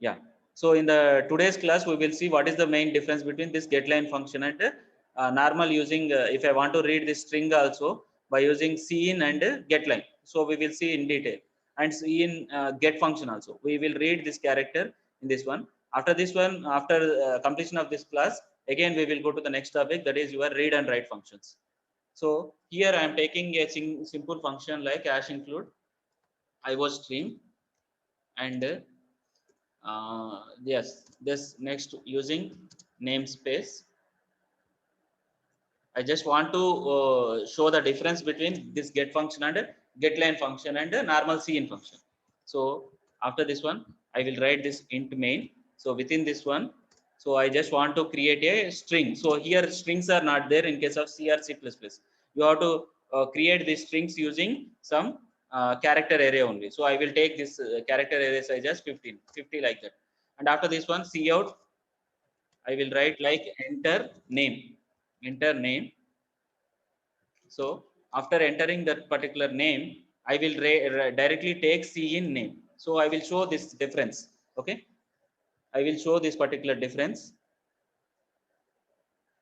Yeah. So in the today's class, we will see what is the main difference between this getLine function and normal using, if I want to read this string also by using cin and getLine. So we will see in detail, and see in get function also. We will read this character in this one. After this one, after completion of this class, again we will go to the next topic, that is your read and write functions. So here I am taking a simple function like hash include iostream, and yes, this next using namespace. I just want to show the difference between this get function and getLine function and normal cin function. So after this one, I will write this int main. So within this one, so I just want to create a string. So here strings are not there in case of C or C++. You have to create these strings using some character array only. So I will take this character array size as 15, 50 like that. And after this one, cout, I will write like enter name. So after entering that particular name, I will directly take cin name. So I will show this difference. Okay, I will show this particular difference.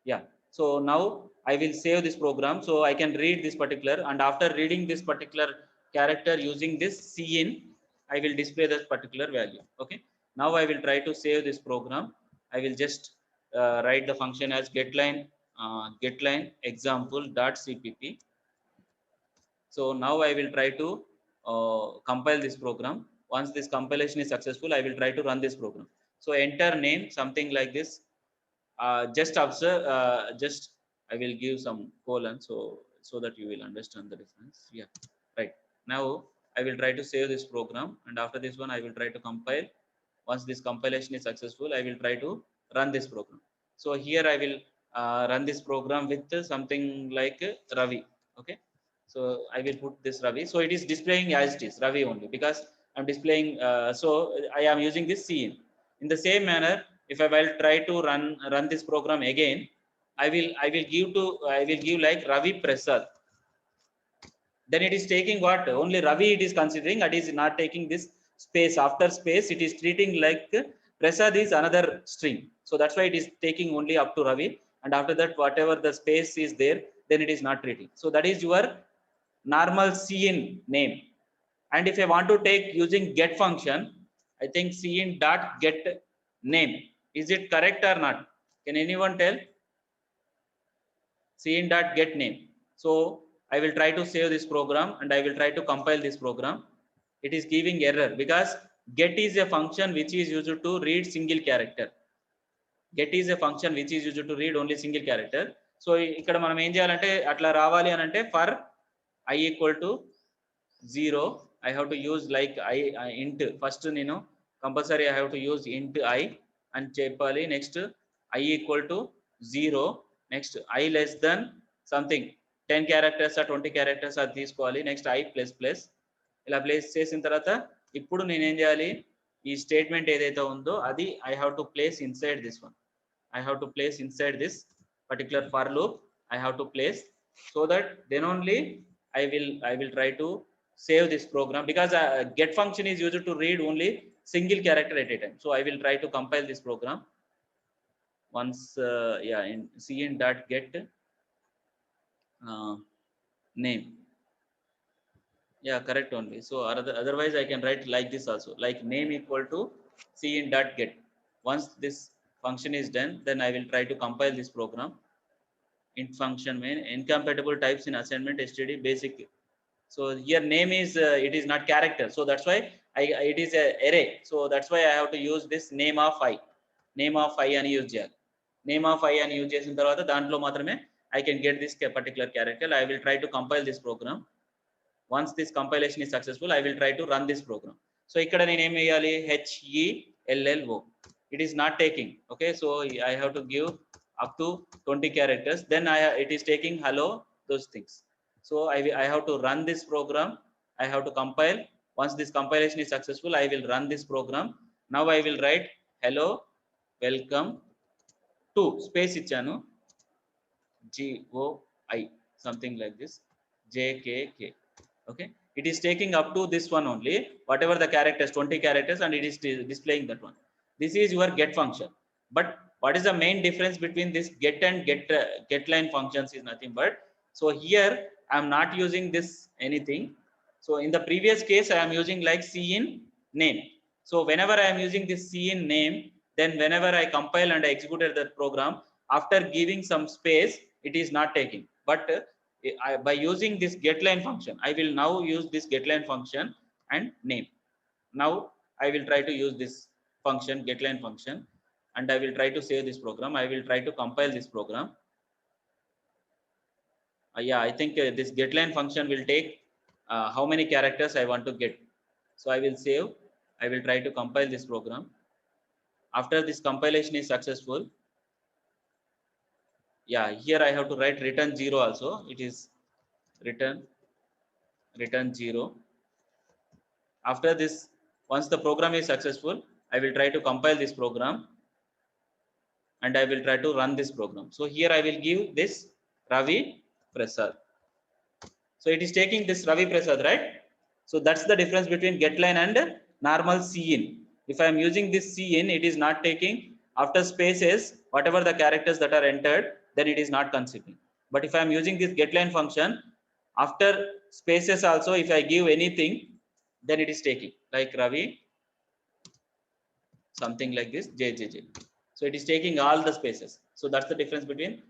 Yeah. So now I will save this program, so I can read this particular, and after reading this particular character using this cin, I will display this particular value. Okay, now I will try to save this program. I will just write the function as getLine example dot cpp. So now I will try to compile this program. Once this compilation is successful, I will try to run this program. So enter name something like this. Just observe, just I will give some colon, so that you will understand the difference. Yeah, right. Now I will try to save this program, and after this one, I will try to compile. Once this compilation is successful, I will try to run this program. So here I will run this program with something like Ravi. Okay, so I will put this Ravi. So it is displaying as it is Ravi only, because I'm displaying. So I am using this cin. In the same manner, if I will try to run this program again, I will give like Ravi Prasad. Then it is taking what only Ravi it is considering. It is not taking this space. After space, it is treating like Prasad is another string. So that's why it is taking only up to Ravi, and after that whatever the space is there, then it is not treating. So that is your normal cin name. And if I want to take using get function, I think cin dot get name, is it correct or not? Can anyone tell? Cin dot get name. So I will try to save this program, and I will try to compile this program. It is giving error because get is a function which is used to read single character. Get is a function which is used to read only single character. So ఇక్కడ మనం ఏం చేయాలంటే అట్లా రావాలి అని అంటే for I equal to 0, I have to use like I int first నేను compulsory I have to use int I అని చెప్పాలి. Next I equal to 0, next I less than something 10 characters or 20 characters అది తీసుకోవాలి. Next I plus plus ఇలా place చేసిన తర్వాత ఇప్పుడు నేను ఏం చేయాలి, ఈ స్టేట్మెంట్ ఏదైతే ఉందో అది I have to place inside this one. I have to place inside this particular for loop. I have to place, so that then only I will try to save this program, because get function is used to read only single character at a time. So I will try to compile this program once. Yeah, in cin dot get name. Yeah, correct only. So otherwise I can write like this also, like name equal to cin dot get. Once this function is done, then I will try to compile this program. Int function main incompatible types in assignment std basic. So here name is it is not character, so that's why it is a array. So that's why I have to use this name of I. Name of I అని use చేయాలి. Name of I అని use చేసిన తర్వాత దాంట్లో మాత్రమే I can get this particular character. I will try to compile this program. Once this compilation is successful, I will try to run this program. So ikkada nenu em cheyali HELLO. It is not taking. Okay, so I have to give up to 20 characters. Then it is taking hello, those things. So I have to run this program. I have to compile. Once this compilation is successful, I will run this program. Now I will write hello, welcome to space ichanu GOI, something like this, JKK. Okay, it is taking up to this one only, whatever the characters, 20 characters, and it is displaying that one. This is your get function. But what is the main difference between this get and getLine functions is nothing but, so here I am not using this anything. So in the previous case I am using like C in name. So whenever I am using this C in name, then whenever I compile and I executed that program, after giving some space, it is not taking. But by using this getLine function, I will now use this getLine function and name. Now I will try to use this function, getLine function, and I will try to save this program. I will try to compile this program. Yeah, I think this getLine function will take how many characters I want to get. So I will save. I will try to compile this program. After this compilation is successful, yeah, here I have to write return 0 also. It is return 0. After this, once the program is successful, I will try to compile this program and I will try to run this program. So here I will give this Ravi Prasad. So it is taking this Ravi Prasad, right? So that's the difference between getLine and normal cin. If I am using this cin, it is not taking after spaces whatever the characters that are entered, then it is not considering. But if I am using this getLine function, after spaces also, if I give anything, then it is taking like Ravi, something like this, JJJ. So it is taking all the spaces. So that's the difference between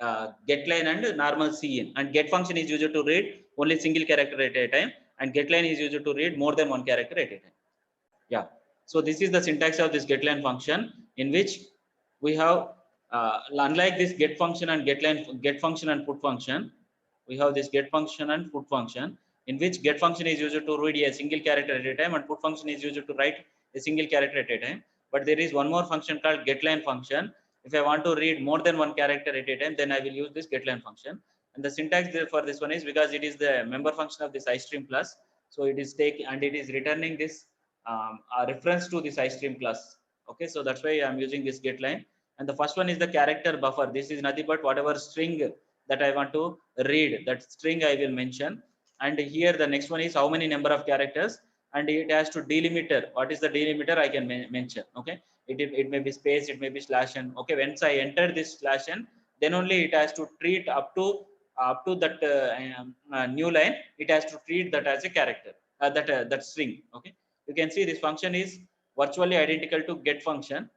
getLine and normal cin. And get function is used to read only single character at a time, and getLine is used to read more than one character at a time. Yeah. So this is the syntax of this getLine function, in which we have unlike this get function and get function and put function, we have this get function and put function, in which get function is used to read a single character at a time and put function is used to write a single character at a time. But there is one more function called getLine function. If I want to read more than one character at a time, then I will use this getLine function. And the syntax for this one is, because it is the member function of this iStream class, so it is taking and it is returning this a reference to this iStream class. Okay, so that's why I'm using this getLine. And the first one is the character buffer. This is nothing but whatever string that I want to read, that string I will mention. And here the next one is how many number of characters, and it has to delimiter. What is the delimiter I can mention? Okay, it may be space, it may be slash n. Okay, once I enter this slash n, then only it has to treat up to that new line. It has to treat that as a character, that string. Okay, you can see this function is virtually identical to get function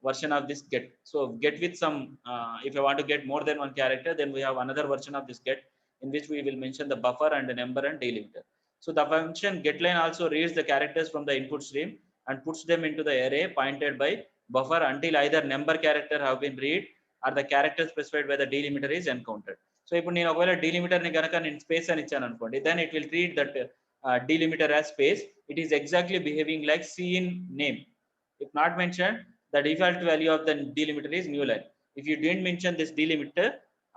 version of this get. So get with some, if I want to get more than one character, then we have another version of this get, in which we will mention the buffer and the number and delimiter. So the function getLine also reads the characters from the input stream and puts them into the array pointed by buffer until either number character have been read or the character specified by the delimiter is encountered. So if నేను ఒకవేళ delimiter ని గనక నేను space అని ఇచ్చాను అనుకోండి, then it will treat that delimiter as space. It is exactly behaving like C in name. If not mentioned, the default value of the delimiter is new line. If you didn't mention this delimiter,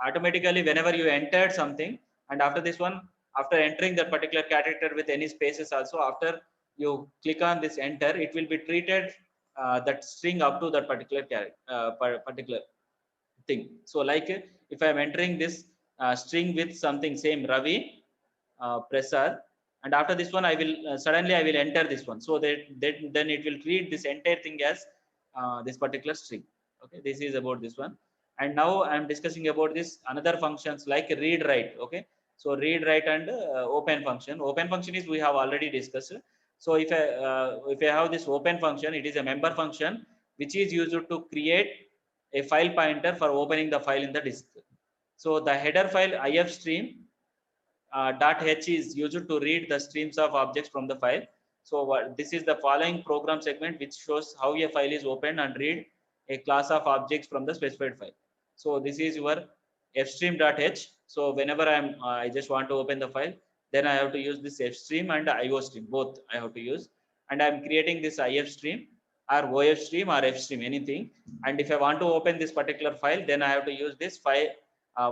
automatically whenever you entered something, and after this one, after entering that particular character with any spaces also, after you click on this enter, it will be treated that string up to that particular particular thing. So like if I am entering this string with something same Ravi Prasad, and after this one I will suddenly I will enter this one, so that then it will treat this entire thing as this particular string. Okay, this is about this one. And now I am discussing about this another functions like read write. Okay, so read write and open function. Open function is we have already discussed. So if I have this open function, it is a member function which is used to create a file pointer for opening the file in the disk. So the header file ifstream .h is used to read the streams of objects from the file. So this is the following program segment which shows how a file is opened and read a class of objects from the specified file. So this is your fstream.h. So whenever I just want to open the file, then I have to use this fstream and iostream, both I have to use. And I'm creating this ifstream or ofstream or fstream, anything. And if I want to open this particular file, then I have to use this file.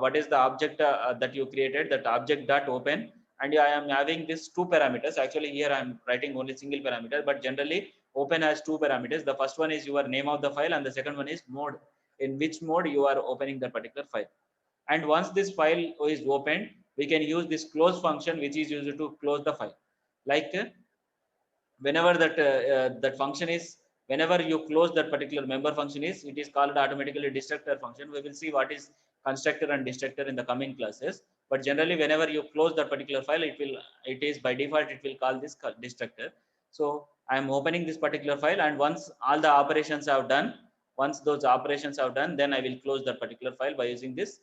What is the object that you created, that object dot open, and I am having this two parameters. Actually here I am writing only single parameter, but generally open has two parameters. The first one is your name of the file and the second one is mode, in which mode you are opening the particular file. And once this file is opened, we can use this close function which is used to close the file. Like whenever that function is whenever you close that particular member function it is called automatically destructor function. We will see what is constructor and destructor in the coming classes. But generally, whenever you close that particular file, it is by default, it will call this destructor. So I am opening this particular file, and once all the operations are done, once those operations are done, then I will close that particular file by using this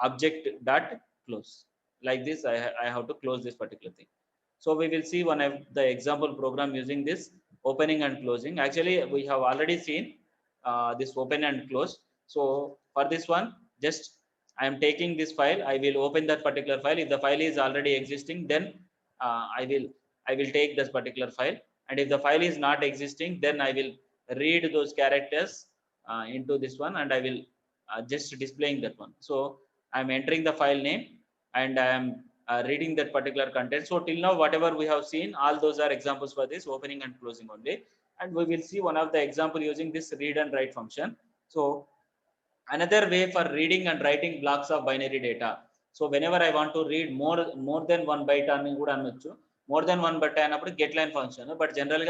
object dot close. Like this, I have to close this particular thing. So we will see one of the example program using this opening and closing. Actually, we have already seen this open and close. So for this one, just I am taking this file. I will open that particular file. If the file is already existing, then I will take this particular file. And if the file is not existing, then I will read those characters into this one, and I will just displaying that one. So I'm entering the file name, and I am reading that particular content. So till now, whatever we have seen, all those are examples for this opening and closing only. And we will see one of the example using this read and write function. So another way for reading and writing blocks of binary data. So whenever I want to read more than one byte ani kuda anochu, more than one byte అయినప్పుడు get line function. But generally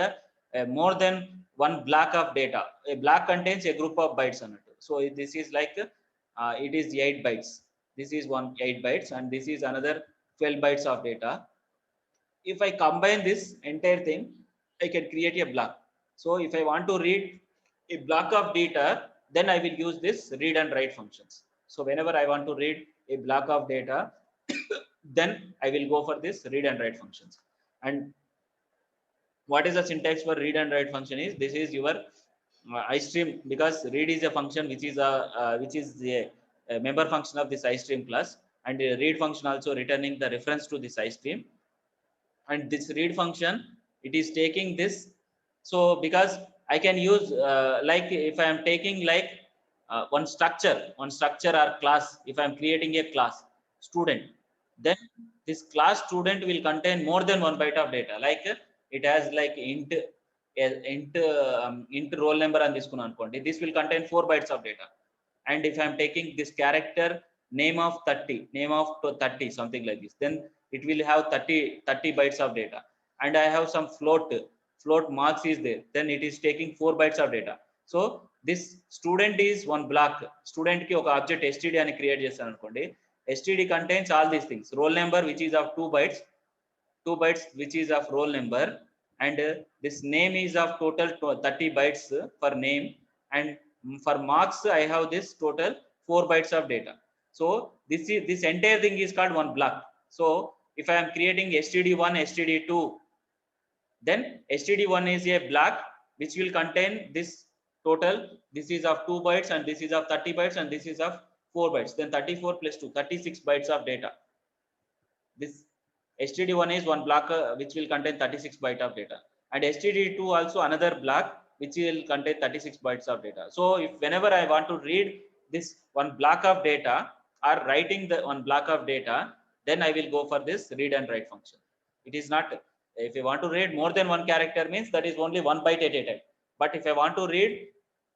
more than one block of data. A block contains a group of bytes అన్నట్టు. So this is like it is 8 bytes. This is 8 bytes, and this is another 12 bytes of data. If I combine this entire thing, I can create a block. So if I want to read a block of data, then I will use this read and write functions. So whenever I want to read a block of data, then I will go for this read and write functions. And what is the syntax for read and write function is, this is your istream, because read is a function which is a member function of this istream class, and the read function also returning the reference to this istream. And this read function, it is taking this. So because I can use like if I am taking like one structure or class, if I am creating a class student, then this class student will contain more than one byte of data. Like it has like int roll number and this this will contain 4 bytes of data. And if I'm taking this character name of 30 something like this, then it will have 30 bytes of data. And I have some float marks is there, then it is taking 4 bytes of data. So this student is one block. Student ki oka object std ani create chesanu anukondi. Std contains all these things: roll number which is of 2 bytes, 2 bytes which is of roll number, and this name is of total 30 bytes for name, and for marks I have this total 4 bytes of data. So this entire thing is called one block. So if I am creating std1 std2, then std1 is a block which will contain this total. This is of 2 bytes, and this is of 30 bytes, and this is of 4 bytes. Then 34 plus 2, 36 bytes of data. This std1 is one block which will contain 36 byte of data, and std2 also another block which will contain 36 bytes of data. So if whenever I want to read this one block of data or writing the one block of data, then I will go for this read and write function. It is not, if you want to read more than one character, means that is only one byte at a time. But if I want to read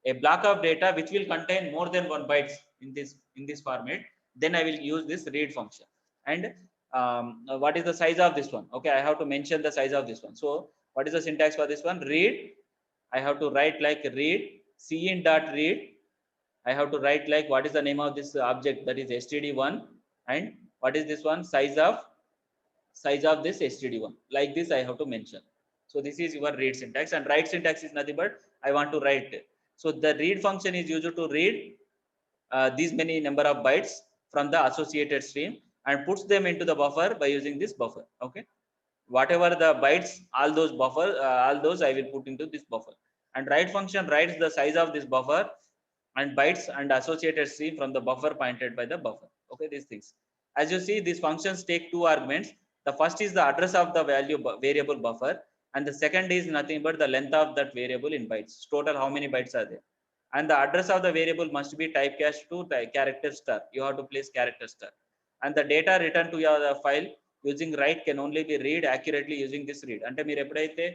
a block of data which will contain more than one bytes in this format, then I will use this read function. And what is the size of this one? Okay, I have to mention the size of this one. So what is the syntax for this one? Read, I have to write like read cin dot read. I have to write like what is the name of this object, that is std1, and what is this one, size of this std1, like this I have to mention. So this is your read syntax. And write syntax is nothing but I want to write. So the read function is used to read these many number of bytes from the associated stream and puts them into the buffer by using this buffer. Okay, whatever the bytes, all those buffer, all those I will put into this buffer. And write function writes the size of this buffer and bytes and associated stream from the buffer pointed by the buffer. Okay, these things. As you see, these functions take 2 arguments. The first is the address of the variable buffer, and the second is nothing but the length of that variable in bytes. Total how many bytes are there? And the address of the variable must be typecast to character star. You have to place character star. And the data returned to your file using write can only be read accurately using this read. అంటే మీరు ఎప్పుడైతే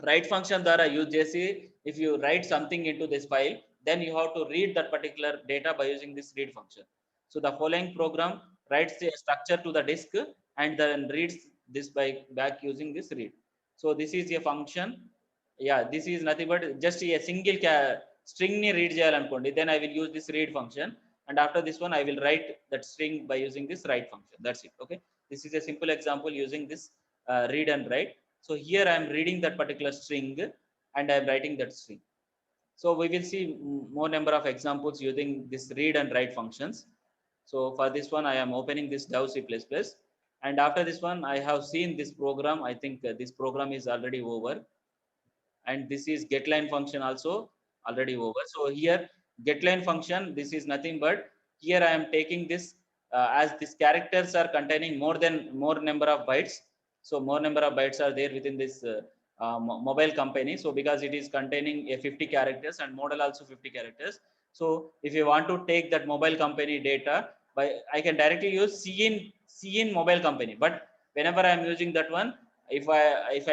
write function ద్వారా use చేసి if you write something into this file, then you have to read that particular data by using this read function. So the following program writes a structure to the disk and then reads this back using this read. So this is a function yeah, this is nothing but just a single string ni read చేయాలనుకోండి, then I will use this read function, and after this one I will write that string by using this write function. That's it. Okay, this is a simple example using this read and write. So here I am reading that particular string and I am writing that string. So we will see more number of examples using this read and write functions. So for this one I am opening this Dev C++, and after this one I have seen this program. I think this program is already over, and this is getLine function also already over. So here getLine function, this is nothing but here I am taking this as these characters are containing more number of bytes. So more number of bytes are there within this mobile company. So because it is containing a 50 characters and model also 50 characters, so if you want to take that mobile company data, by I can directly use cin mobile company. But whenever I am using that one, if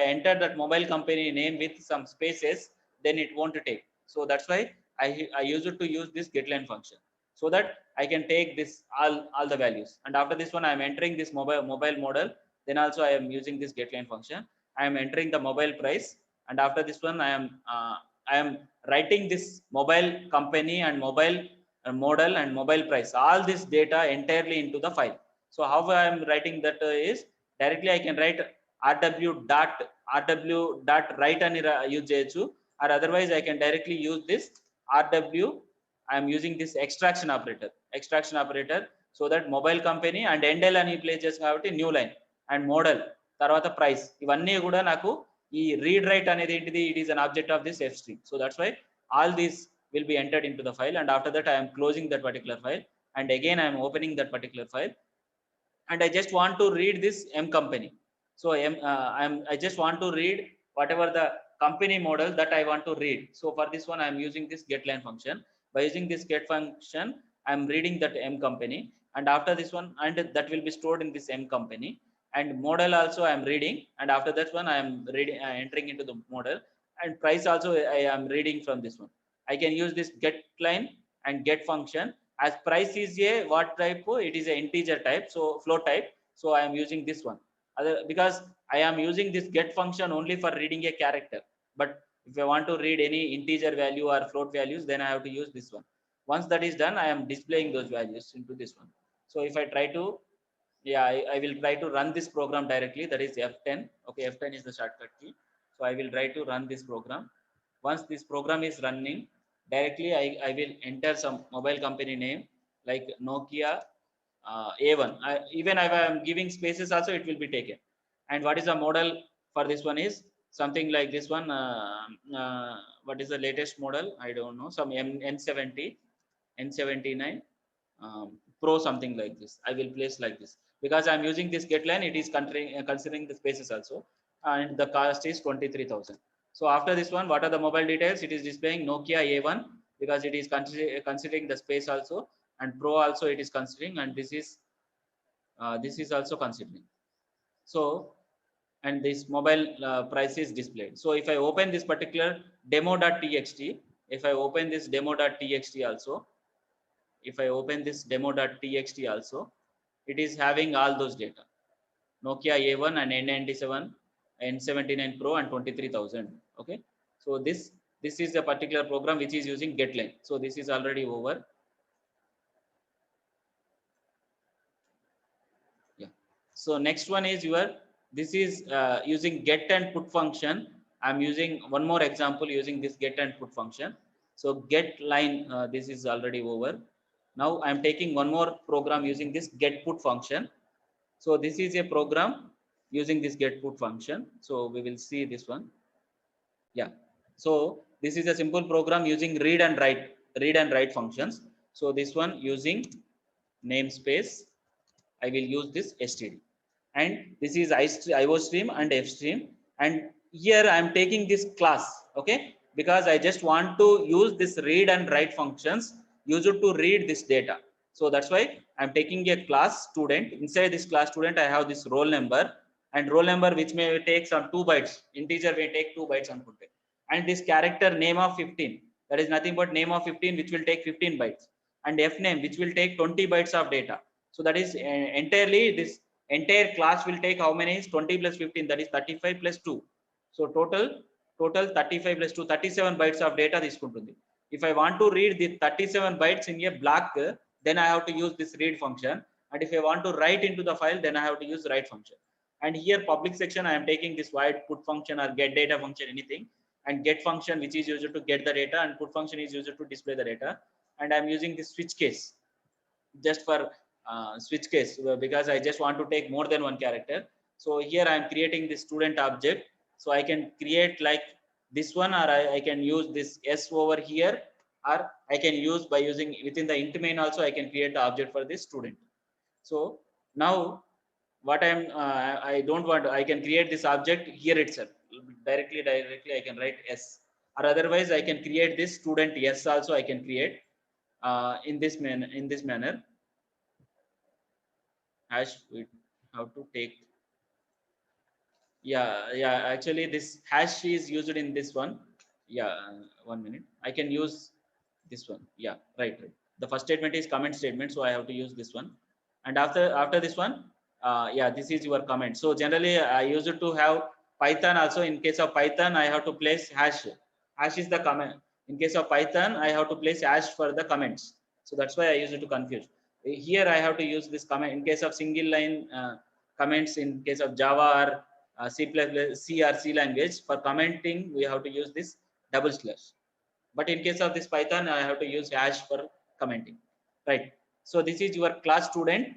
I enter that mobile company name with some spaces, then it won't take. So that's why I use it to use this getLine function, so that I can take this all the values. And after this one I am entering this mobile model, then also I am using this getLine function. I am entering the mobile price, and after this one I am writing this mobile company and mobile model and mobile price, all this data entirely into the file. So how I am writing that is directly I can write rw dot write అని use చేయొచ్చు, or otherwise I can directly use this rw. I am using this extraction operator, so that mobile company and endl అని play చేస్తాం కాబట్టి new line and model తర్వాత price ఇవన్నీ కూడా నాకు ఈ రీడ్ రైట్ అనేది ఏంటిది, it is an object of this F string. So that's why all these will be entered into the file, and after that I am closing that particular file, and again I am opening that particular file, and I just want to read this M company. So I just want to read whatever the company model that I want to read. So for this one I am using this getLine function. By using this get function I am reading that M company, and after this one, and that will be stored in this M company, and model also I am reading, and after that one I am reading entering into the model, and price also I am reading from this one. I can use this getLine and get function. As price is a what type, it is a integer type, so float type. So I am using this one because I am using this get function only for reading a character. But if I want to read any integer value or float values, then I have to use this one. Once that is done, I am displaying those values into this one. So if I try to, yeah, I will try to run this program directly, that is F10. Okay, F10 is the shortcut key. So I will try to run this program. Once this program is running, directly I will enter some mobile company name like Nokia A1. Even if I am giving spaces also, it will be taken. And what is the model for this one is something like this one. What is the latest model? I don't know. Some N70, N79 Pro, something like this. I will place like this because I am using this getLine. It is considering the spaces also, and the cost is 23,000. So after this one, what are the mobile details? It is displaying Nokia A1 because it is considering the space also, and Pro also it is considering, and this is also considering. So, and this mobile price is displayed. So if I open this particular demo.txt, if I open this demo.txt also, if I open this demo.txt also, it is having all those data. Nokia A1 and N97, N79 Pro and 23,000. Okay. So this is a particular program which is using getLine. So this is already over. Yeah. So next one is this is using get and put function. I'm using one more example using this get and put function. So getLine, this is already over. Now I'm taking one more program using this get put function. So this is a program using this get put function. So we will see this one. Yeah. So this is a simple program using read and write functions. So this one using namespace, I will use this std, and this is iostream and fstream, and here I am taking this class. Okay, because I just want to use this read and write functions use it to read this data. So that's why I'm taking a class student. Inside this class student I have this roll number, and roll number which may take some 2 bytes, integer may take 2 bytes అనుకుంటే, and this character name of 15, that is nothing but name of 15 which will take 15 bytes, and f name which will take 20 bytes of data. So that is entirely this entire class will take how many is 20 plus 15, that is 35 plus 2. So total total 35 plus 2 37 bytes of data తీసుకుంటుంది. If I want to read the 37 bytes in a block, then I have to use this read function, and if I want to write into the file, then I have to use write function. And here public section, I am taking this void put function or get data function, anything, and get function which is used to get the data, and put function is used to display the data. And I am using this switch case just for switch case, because I just want to take more than one character. So here I am creating this student object, so I can create like this one, or I can use this s over here, or I can use by using within the int main also I can create the object for this student. So now what I don't want, I can create this object here itself directly I can write s, or otherwise I can create this student s also I can create in this manner. Hash, we have to take, yeah, actually this hash is used in this one. Yeah, 1 minute, I can use this one. Yeah, right. The first statement is comment statement, so I have to use this one. And after this one, yeah, this is your comment. So generally I use it to have Python also. In case of Python, I have to place hash is the comment. In case of Python, I have to place hash for the comments, so that's why I use it to confuse. Here I have to use this comment in case of single line comments. In case of Java or C++, C or C language, for commenting we have to use this double slash. But in case of this Python, I have to use hash for commenting, right? So this is your class student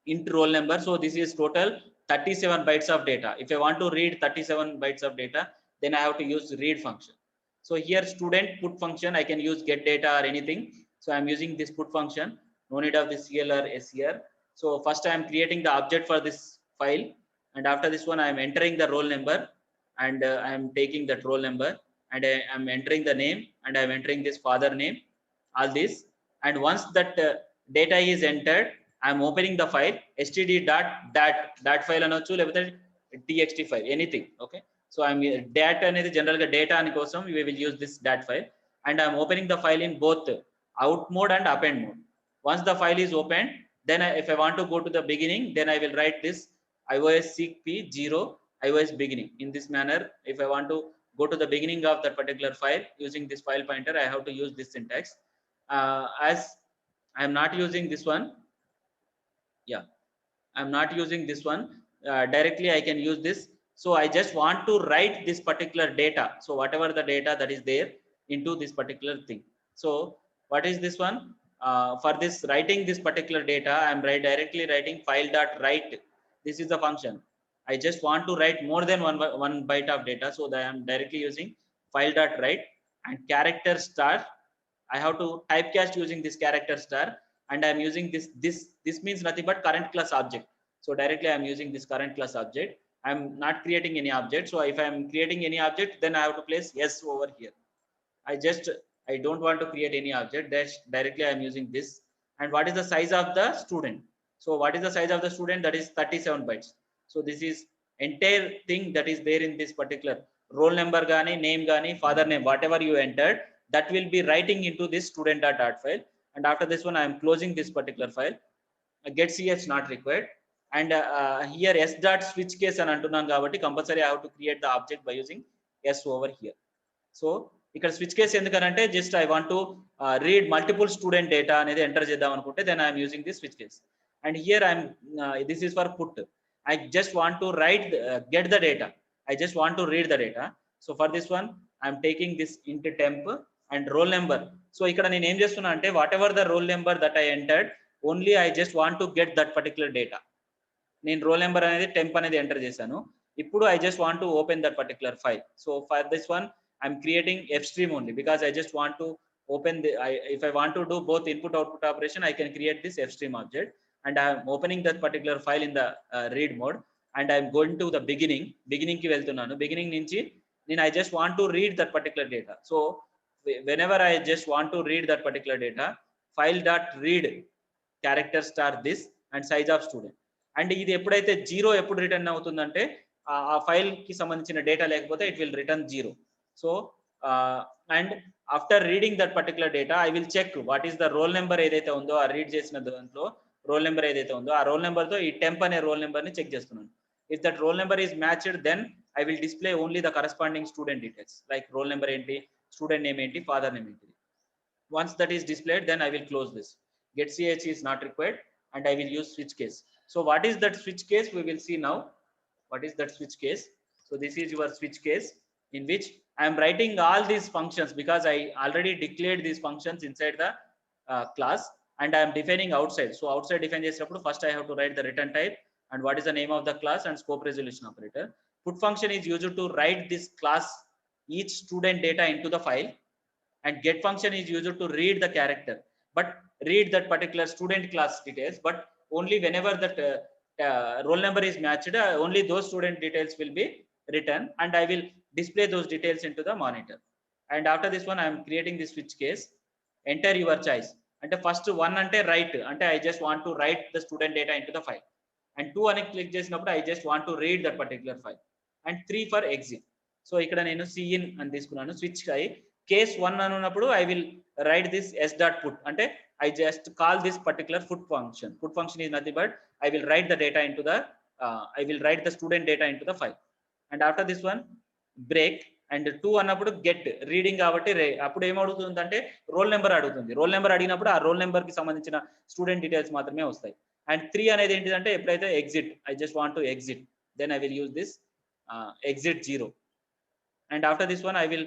int roll number. So this is total 37 bytes of data. If I want to read 37 bytes of data, then I have to use read function. So here student put function, I can use get data or anything. So I'm using this put function, no need of this cl or ser. So first I am creating the object for this file, and after this one I am entering the roll number, and I am taking that roll number, and I am entering the name, and I am entering this father name, all this. And once that data is entered, I am opening the file std.dat file అనొచ్చు, లేకపోతే txt file, anything. Okay, so I'm dat అనేది general గా data అని కోసం we will use this dat file, and I'm opening the file in both out mode and append mode. Once the file is opened, then if I want to go to the beginning, then I will write this ios seek p0 ios beginning. In this manner, if I want to go to the beginning of that particular file using this file pointer, I have to use this syntax. As I am not using this one, yeah, I'm not using this one directly, I can use this. So I just want to write this particular data, so whatever the data that is there into this particular thing. So what is this one? For this writing this particular data, I'm directly writing file.write. This is the function. I just want to write more than one byte of data, so that I'm directly using file.write. And character star, I have to typecast using this character star, and I'm using this means nothing but current class object. So directly I'm using this current class object. I'm not creating any object. So if I'm creating any object, then I have to place s over here. I don't want to create any object. That's directly I'm using this. And what is the size of the student? So what is the size of the student? That is 37 bytes. So this is entire thing that is there in this particular roll number gani, name gani, father name, whatever you entered, that will be writing into this student.dart file. And after this one, I am closing this particular file. Get ch not required. And here s dot switch case and antunan kabatti compulsory I have to create the object by using s over here. So ఇక్కడ switch case ఎందుకనంటే just I want to read multiple student data అనేది enter చేద్దాం అనుకుంటే then I'm using this switch case. And here I'm this is for put. I just want to write get the data. I just want to read the data. So for this one, I'm taking this int temp and roll number. So ఇక్కడ నేను ఏం చేస్తున్నా అంటే whatever the roll number that I entered, only I just want to get that particular data. నేను roll number అనేది temp అనేది enter చేశాను. ఇప్పుడు I just want to open that particular file. So for this one, I'm creating fstream only, because I just want to open the if I want to do both input output operation, I can create this fstream object. And I'm opening that particular file in the read mode, and I'm going to the beginning ki veltunnanu. Beginning nunchi I just want to read that particular data. So whenever I just want to read that particular data, file.read character star this and size of student. And ఇది ఎప్పుడైతే 0 ఎప్పుడు return అవుతుందంటే ఆ file కి సంబంధించిన data లేకపోతే it will return 0. So and after reading that particular data, I will check what is the roll number ఏదైతే ఉందో ఆ రీడ్ చేసిన దాంట్లో రోల్ నెంబర్ ఏదైతే ఉందో ఆ రోల్ నెంబర్ తో ఈ టెంప్ అనే రోల్ నెంబర్ ని చెక్ చేస్తున్నాను. If that roll number is matched, then I will display only the corresponding student details like roll number enti, student name enti, father name enti. Once that is displayed, then I will close this. Get ch is not required, and I will use switch case. So what is that switch case? We will see now. What is that switch case? So this is your switch case in which I am writing all these functions because I already declared these functions inside the class, and I am defining outside. So outside define chesinapudu first I have to write the return type and what is the name of the class and scope resolution operator. Put function is used to write this class each student data into the file, and get function is used to read the character, but read that particular student class details, but only whenever that roll number is matched, only those student details will be written, and I will display those details into the monitor. And after this one I am creating this switch case. Enter your choice. And the first one ante write, ante I just want to write the student data into the file, and 2 అని click చేసినప్పుడు I just want to read that particular file, and 3 for exit. So ఇక్కడ నేను cin అని తీసుకున్నాను. Switch అయి case 1 అనున్నప్పుడు I will write this s dot put, అంటే I just call this particular put function. Put function is nothing but I will write the data into the I will write the student data into the file. And after this one break, and 2 అన్నప్పుడు get reading కాబట్టి అప్పుడు ఏమడుగుతుంది అంటే roll number అడుగుతుంది. Roll number అడిగినప్పుడు ఆ roll number కి సంబంధించిన student details మాత్రమే వస్తాయి. అండ్ 3 అనేది ఏంటిదంటే ఎప్పుడైతే exit, I just want to exit, then I will use this exit 0. And after this one I will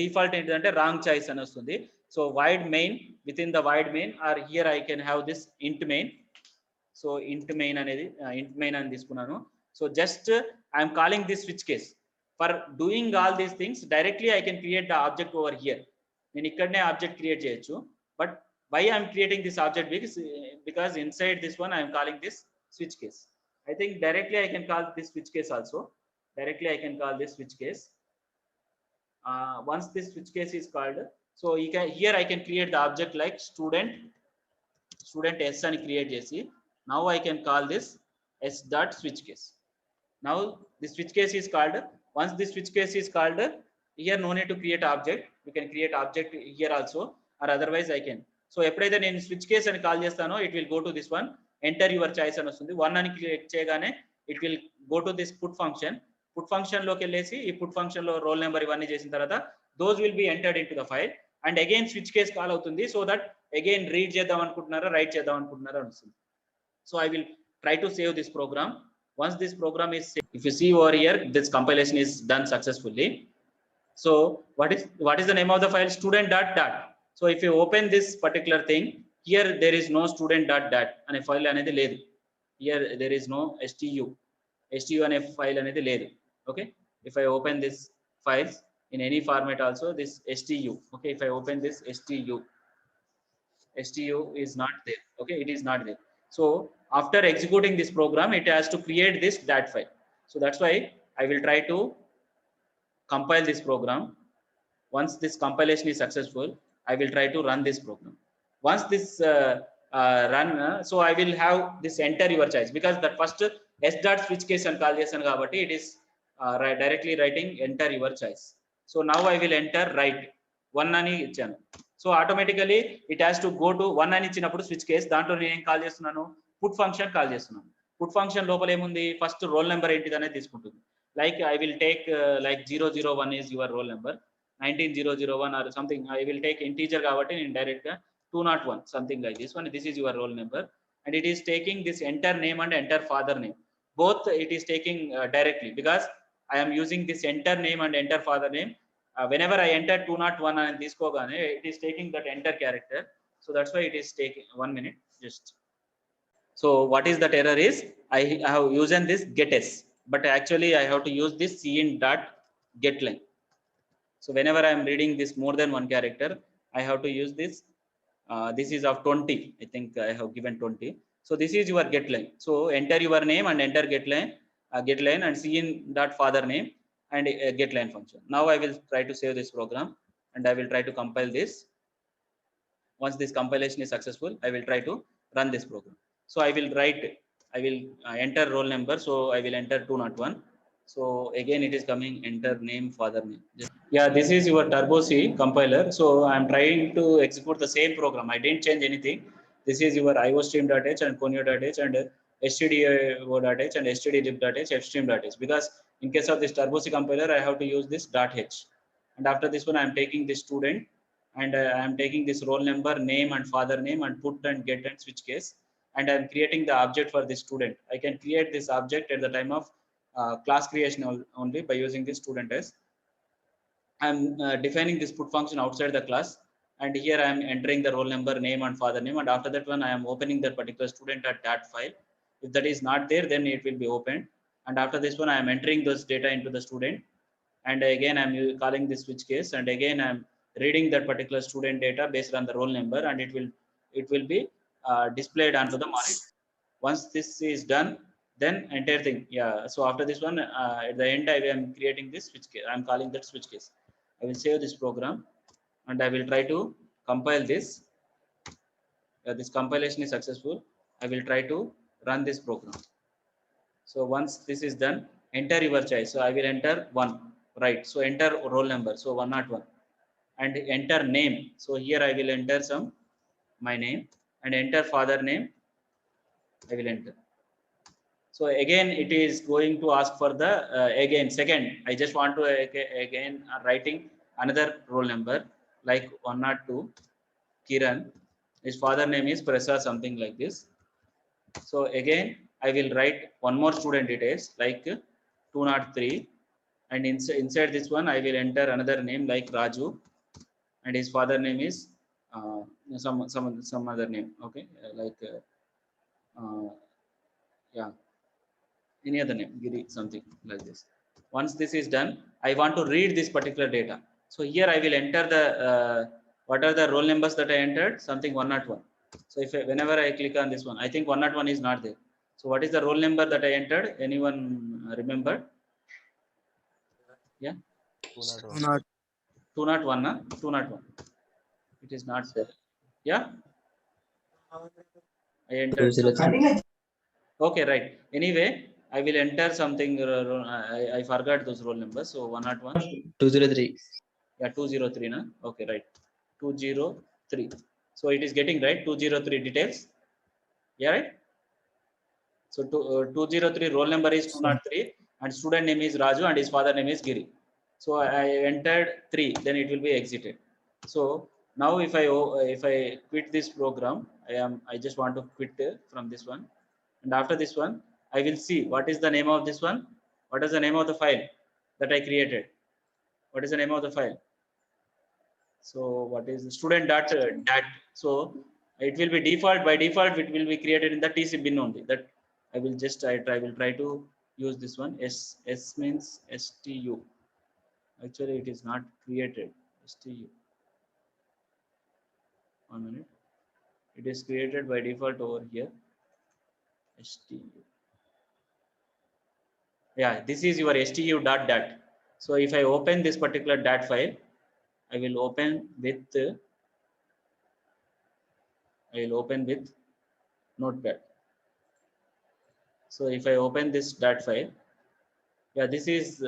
default ఏంటిదంటే రాంగ్ చాయిస్ అని వస్తుంది. So void main, within the void main or here I can have this int main. So int main అనేది int main అని తీసుకున్నాను. So just I'm calling this switch case. For doing all these things directly I can create the object over here. నేను ఇక్కడనే object create చేయొచ్చు, but why I am creating this object because inside this one I am calling this switch case. I think directly I can call this switch case also. Directly I can call this switch case. Once this switch case is called, so here I can create the object like student s అని create చేసి, now I can call this s dot switch case. Now this switch case is called. Once this switch case is called, here no need to create object. We can create object here also, or otherwise I can. So ఎప్పుడైతే నేను switch case అని call చేస్తానో it will go to this one, enter your choice అని వస్తుంది. 1 అని click చేయగానే it will go to this put function. Put function లోకి వెళ్ళేసి ఈ put function లో రోల్ నెంబర్ ఇవన్నీ చేసిన తర్వాత those will be entered into the file, and again switch case call అవుతుంది. So that again read చేద్దాం అనుకుంటున్నారా రైట్ చేద్దాం అనుకుంటున్నారా అని వస్తుంది. So I will try to save this program. Once this program is saved, if you see over here, this compilation is done successfully. So what is the name of the file? Student dot dot. So if you open this particular thing, here there is no student dot dot ane file anedi ledu. Here there is no stu ane file anedi ledu. Okay, if I open this files in any format also, this stu, okay, if I open this stu is not there. Okay, it is not there. So after executing this program, it has to create this dat file. So that's why I will try to compile this program. Once this compilation is successful, I will try to run this program. Once this run, so I will have this enter your choice, because that first s dot switch case and call chesanu kabatti it is directly writing enter your choice. So now I will enter write 1 ani ichanu. So automatically it has to go to 1 అని ఇచ్చినప్పుడు switch case దాంట్లో నేను ఏం call చేస్తున్నాను, put function call చేస్తున్నాను. Put function లోపల ఏముంది, first roll number ఏంటిది అనేది తీసుకుంటుంది. Like I will take like 001 is your roll number, 19001 or something I will take integer కాబట్టి నేను డైరెక్ట్ గా 201 something like this one, this is your roll number, and it is taking this enter name and enter father name, both it is taking directly because I am using this enter name and enter father name. Whenever I enter 201 and this kogane, it is taking that enter character. So that's why it is taking 1 minute just. So what is that error is, I have used this getS, but actually I have to use this cin dot getLine. So whenever I am reading this more than one character, I have to use this. This is of 20. I think I have given 20. So this is your getLine. So enter your name and enter getLine and cin dot father name and getLine function. Now I will try to save this program and I will try to compile this. Once this compilation is successful, I will try to run this program. So I will enter roll number. So I will enter 201. So again it is coming enter name father name. Yeah, this is your Turbo C compiler. So I am trying to execute the same program. I didn't change anything. This is your iostream.h and conio.h and stdio.h and stdlib.h, fstream.h, because In case of this Turbo C compiler, I have to use this .h. And after this one, I am taking this student, and I am taking this roll number, name, and father name, and put and get and switch case. And I am creating the object for this student. I can create this object at the time of class creation only by using this student as. I'm defining this put function outside the class, and here I am entering the roll number, name, and father name. And after that one, I am opening that particular student at that file. If that is not there, then it will be opened. And after this one, I am entering those data into the student. And again, I'm calling this switch case. And again, I'm reading that particular student data based on the roll number, and it will be displayed onto the monitor. Once this is done, then entire thing. Yeah. So after this one, at the end, I am creating this switch case. I'm calling that switch case. I will save this program, and I will try to compile this. This compilation is successful. I will try to run this program. So once this is done, enter your choice. So I will enter 1, right? So enter roll number. So 101, and enter name. So here I will enter my name, and enter father name. I will enter. So again, it is going to ask for the again second. I just want to again writing another roll number like 102, Kiran. His father name is Prasad, something like this. So again, I will write one more student details like 203, and inside this one, I will enter another name like Raju, and his father name is some other name. Okay, yeah, any other name, Giri, something like this. Once this is done, I want to read this particular data. So here I will enter the what are the roll numbers that I entered, something 101. So whenever I click on this one, I think 101 is not there. So what is the roll number that I entered? Anyone remember? Yeah, 201. 201. 201. It is not there. Yeah, I entered. Okay, right. Anyway, I will enter something. I forgot those roll numbers. So 101. 203. Yeah, 203. Na? Okay, right. 203. So it is getting right. 203 details. Yeah, right. So 203 roll number is 203, and student name is Raju, and his father name is Giri. So I entered 3, then it will be exited. So now if I quit this program, I just want to quit from this one, and after this one, I will see what is the name of this one. What is the name of the file that I created? What is the name of the file? So what is the student dat? So it will be default, by default it will be created in the TC bin only. That I will just I will try to use this one. S means STU. Actually it is not created. STU. 1 minute. It is created by default over here. STU. Yeah, this is your stu.dat. So if I open this particular dat file, I will open with Notepad. So if I open this dat file, yeah, this is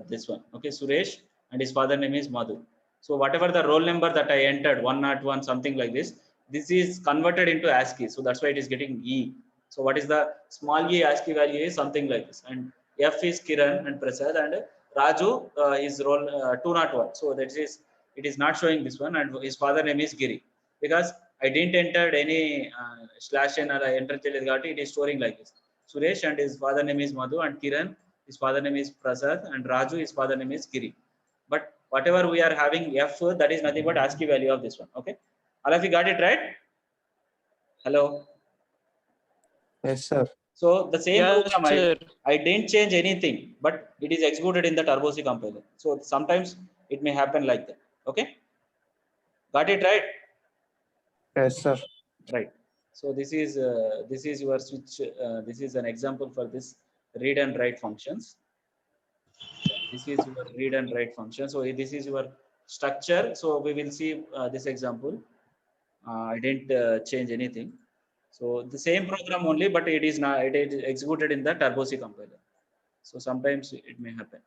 this one. Okay, Suresh, and his father name is Madhu. So whatever the roll number that I entered, 101, something like this, this is converted into ASCII. So that's why it is getting E. So what is the small e ASCII value is something like this. And F is Kiran and Prasad, and Raju is roll 201. So that is, it is not showing this one, and his father name is Giri. Because I didn't enter any slash n or enter it is storing like this. Suresh and his father name is Madhu, and Kiran, his father name is Prasad, and Raju, his father name is Giri. But whatever we are having F, that is nothing but ASCII value of this one. Okay, all of you got it right? Hello. Yes, sir. So the same Yes, program, sir. I didn't change anything, but it is executed in the Turbo C compiler. So sometimes it may happen like that. Okay, got it right? Yes, sir. Right. So this is your switch. This is an example for this read and write functions. This is your read and write function. So this is your structure. So we will see this example. I didn't change anything. So the same program only, but it is not. It is executed in the Turbo C compiler. So sometimes it may happen.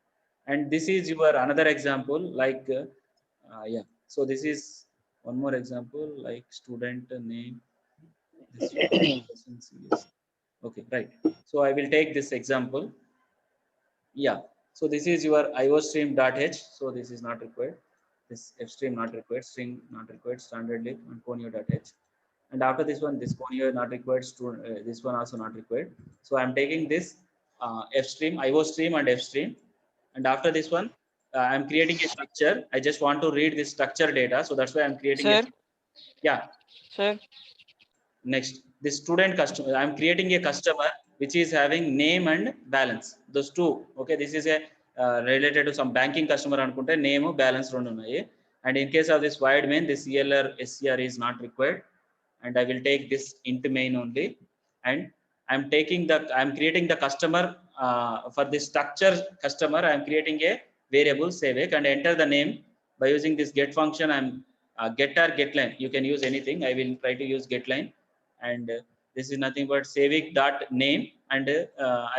And this is your another example. Like yeah. So this is one more example. Like student name. This one. Okay, right. So I will take this example. Yeah. So this is your iostream.h. So this is not required. This fstream not required, string not required, standard lib and conio.h. And after this one, this conio not required, this one also not required. So I'm taking this fstream, iostream and fstream. And after this one, I'm creating a structure. I just want to read this structure data. So that's why I'm creating Sir, yeah. sir, Next, the student customer. I'm creating a customer which is having name and balance. Those two. Okay, this is a related to some banking customer anukunte name balance rendu unnayi. And in case of this void main, this CLR SCR is not required. And I will take this int main only. And I'm creating the customer for this structure customer. I'm creating a variable savek and enter the name by using this get function. I'm get or getline. You can use anything. I will try to use getline. And this is nothing but savik dot name. And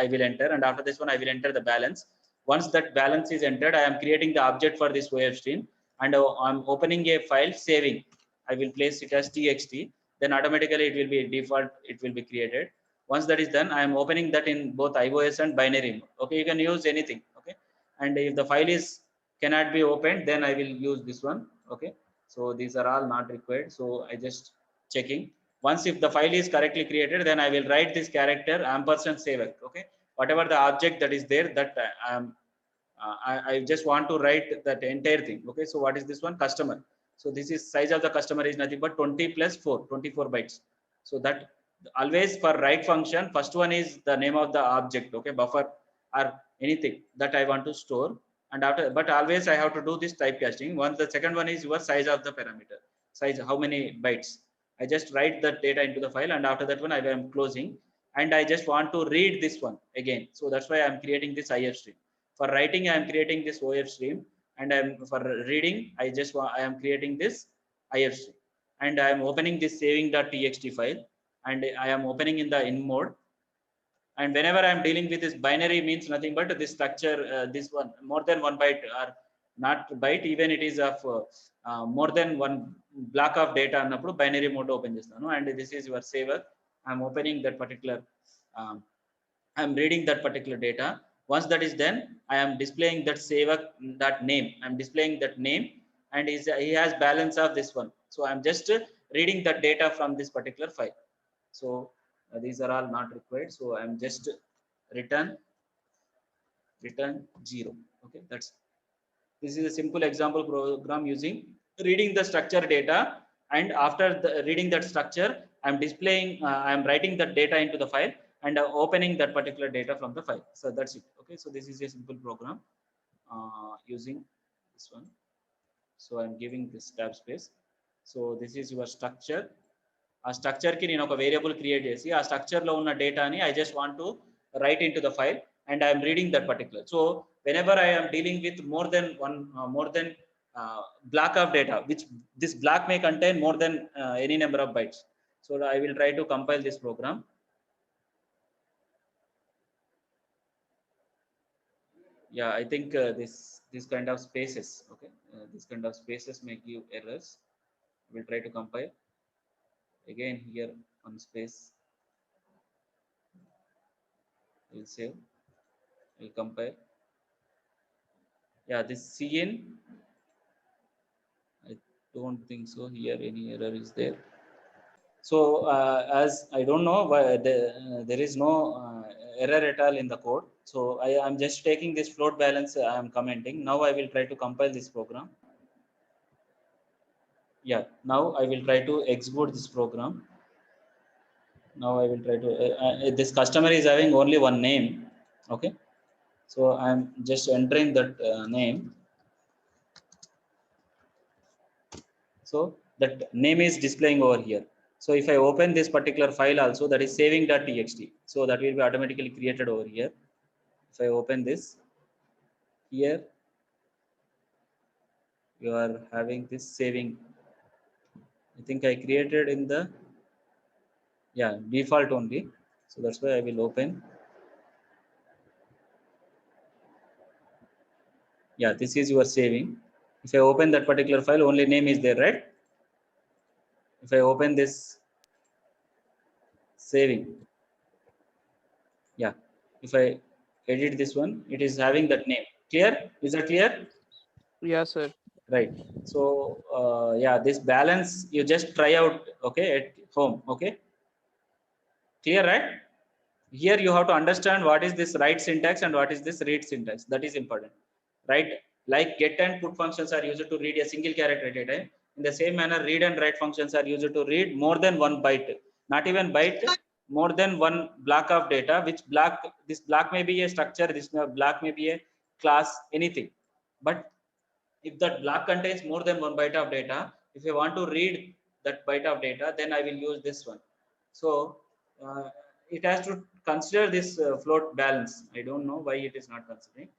I will enter. And after this one, I will enter the balance. Once that balance is entered, I am creating the object for this OF stream. And I'm opening a file saving. I will place it as txt. Then automatically it will be default. It will be created. Once that is done, I am opening that in both iOS and binary mode. Okay, you can use anything. Okay, and if the file is cannot be opened, then I will use this one. Okay, so these are all not required. So I just checking. Once if the file is correctly created, then I will write this character ampersand savek. Okay, whatever the object that is there, that I just want to write that entire thing. Okay, so what is this one? Customer. So this is size of the customer is nothing but 20 plus 4, 24 bytes. So that always for write function, first one is the name of the object. Okay, buffer or anything that I want to store. And after, but always I have to do this typecasting. Once the second one is your size of the parameter, size, how many bytes. I just write the data into the file, and after that one I am closing, and I just want to read this one again. So that's why I'm creating this IF stream. For writing, I am creating this OF stream, and for reading, I am creating this IF stream, and I am opening this saving.txt file, and I am opening in the in mode. And whenever I am dealing with this binary means nothing but this structure, this one more than one byte or not byte, even it is of more than one block of data annappudu binary mode open chestanu. And this is your saver. I am opening that particular I am reading that particular data. Once that is done, I am displaying that saver that name. I'm displaying that name, and he has balance of this one. So I'm just reading that data from this particular file. So these are all not required. So I'm just return 0. Okay, this is a simple example program using reading the structure data, and after reading that structure, I'm displaying, I'm writing that data into the file, and opening that particular data from the file. So that's it. Okay, so this is a simple program using this one. So I'm giving this tab space. So this is your structure. ఆ structure కి నేను ఒక variable create చేసి ఆ structure లో ఉన్న డేటాని I just want to right in to the file, and I'm reading that particular. So whenever I am dealing with more than block of data, which this block may contain more than any number of bytes. So I will try to compile this program. Yeah, I think this kind of spaces, okay, this kind of spaces may give errors. I will try to compile again. Here on space, we'll save, we'll compile. Yeah, this cin, I don't think so here any error is there. So as I don't know why there is no error at all in the code. So I am just taking this float balance, I am commenting. Now I will try to compile this program. Yeah, now I will try to execute this program. Now I will try to this customer is having only one name. Okay, so I am just entering that name. So that name is displaying over here. So if I open this particular file also, that is saving.txt, so that will be automatically created over here. If I open this here, you are having this saving. I think I created in the default only. So that's why I will open. Yeah, this is your saving. If I open that particular file, only name is there, right? If I open this saving, yeah, if I edit this one. It is having that name. Clear? Is that clear? Yeah, sir. Right. So yeah, this balance you just try out, okay, at home. Okay, clear, right? Here you have to understand what is this write syntax and what is this read syntax. That is important, right? Like get and put functions are used to read a single character at a time. In the same manner, read and write functions are used to read more than one byte, not even byte, more than one block of data. Which block? This block may be a structure, this block may be a class, anything. But if that block contains more than one byte of data, if I want to read that byte of data, then I will use this one. So it has to consider this float balance. I don't know why it is not considering.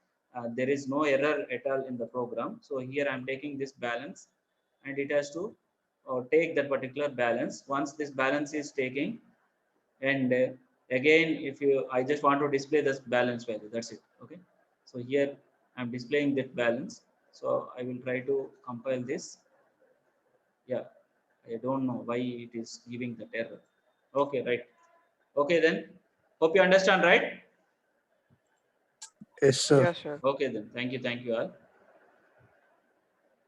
There is no error at all in the program. So here I am taking this balance, and it has to take that particular balance. Once this balance is taking, and again, if you, I just want to display this balance value, that's it. Okay, so here I'm displaying that balance. So I will try to compile this. Yeah, I don't know why it is giving that error. Okay, right. Okay, then hope you understand, right? Yes, sir. Yeah, sure. Okay, then thank you all.